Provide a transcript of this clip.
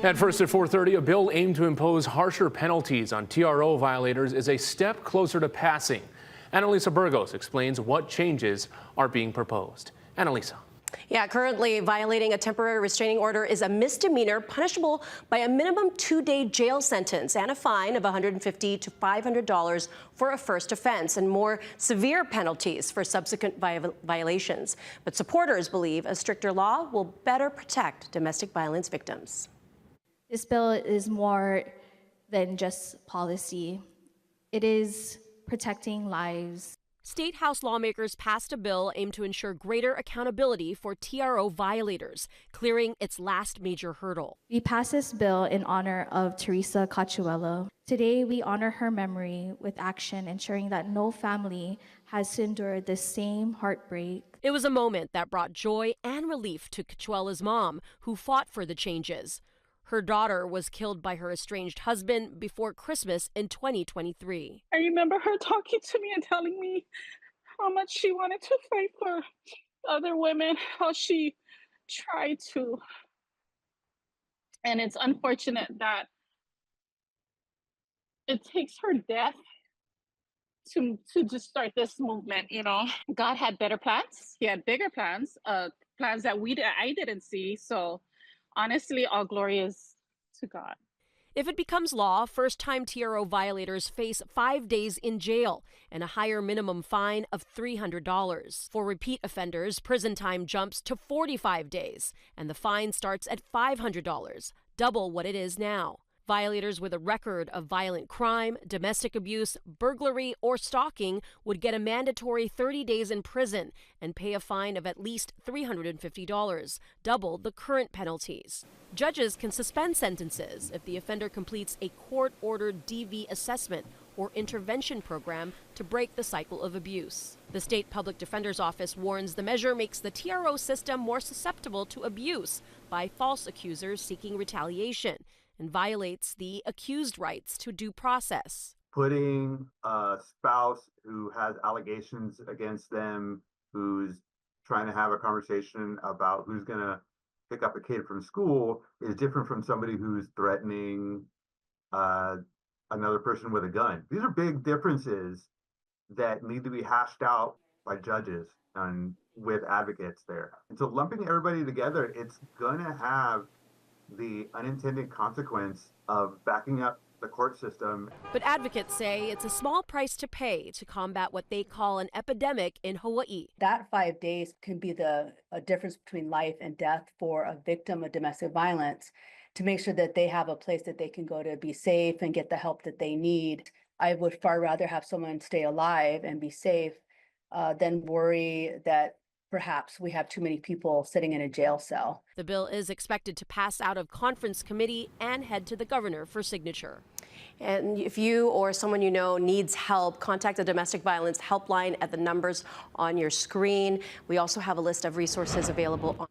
At first at 4:30, a bill aimed to impose harsher penalties on TRO violators is a step closer to passing. Annalisa Burgos explains what changes are being proposed. Annalisa. Yeah, currently violating a temporary restraining order is a misdemeanor punishable by a minimum 2-day jail sentence and a fine of $150 to $500 for a first offense and more severe penalties for subsequent violations. But supporters believe a stricter law will better protect domestic violence victims. This bill is more than just policy. It is protecting lives. State House lawmakers passed a bill aimed to ensure greater accountability for TRO violators, clearing its last major hurdle. We passed this bill in honor of Teresa Cachuelo. Today, we honor her memory with action, ensuring that no family has to endure the same heartbreak. It was a moment that brought joy and relief to Cachuela's mom, who fought for the changes. Her daughter was killed by her estranged husband before Christmas in 2023. I remember her talking to me and telling me how much she wanted to fight for other women, how she tried to. And it's unfortunate that it takes her death to just start this movement, you know. God had better plans. He had bigger plans, plans that I didn't see. So honestly, all glory is to God. If it becomes law, first-time TRO violators face 5 days in jail and a higher minimum fine of $300. For repeat offenders, prison time jumps to 45 days, and the fine starts at $500, double what it is now. Violators with a record of violent crime, domestic abuse, burglary, or stalking would get a mandatory 30 days in prison and pay a fine of at least $350, double the current penalties. Judges can suspend sentences if the offender completes a court-ordered DV assessment or intervention program to break the cycle of abuse. The State Public Defender's Office warns the measure makes the TRO system more susceptible to abuse by false accusers seeking retaliation and violates the accused rights to due process. Putting a spouse who has allegations against them, who's trying to have a conversation about who's going to pick up a kid from school, is different from somebody who's threatening another person with a gun. These are big differences that need to be hashed out by judges and with advocates there. And so lumping everybody together, it's going to have the unintended consequence of backing up the court system. But advocates say it's a small price to pay to combat what they call an epidemic in Hawaii. That 5 days can be a difference between life and death for a victim of domestic violence, to make sure that they have a place that they can go to be safe and get the help that they need. I would far rather have someone stay alive and be safe than worry that perhaps we have too many people sitting in a jail cell. The bill is expected to pass out of conference committee and head to the governor for signature. And if you or someone you know needs help, contact the domestic violence helpline at the numbers on your screen. We also have a list of resources available on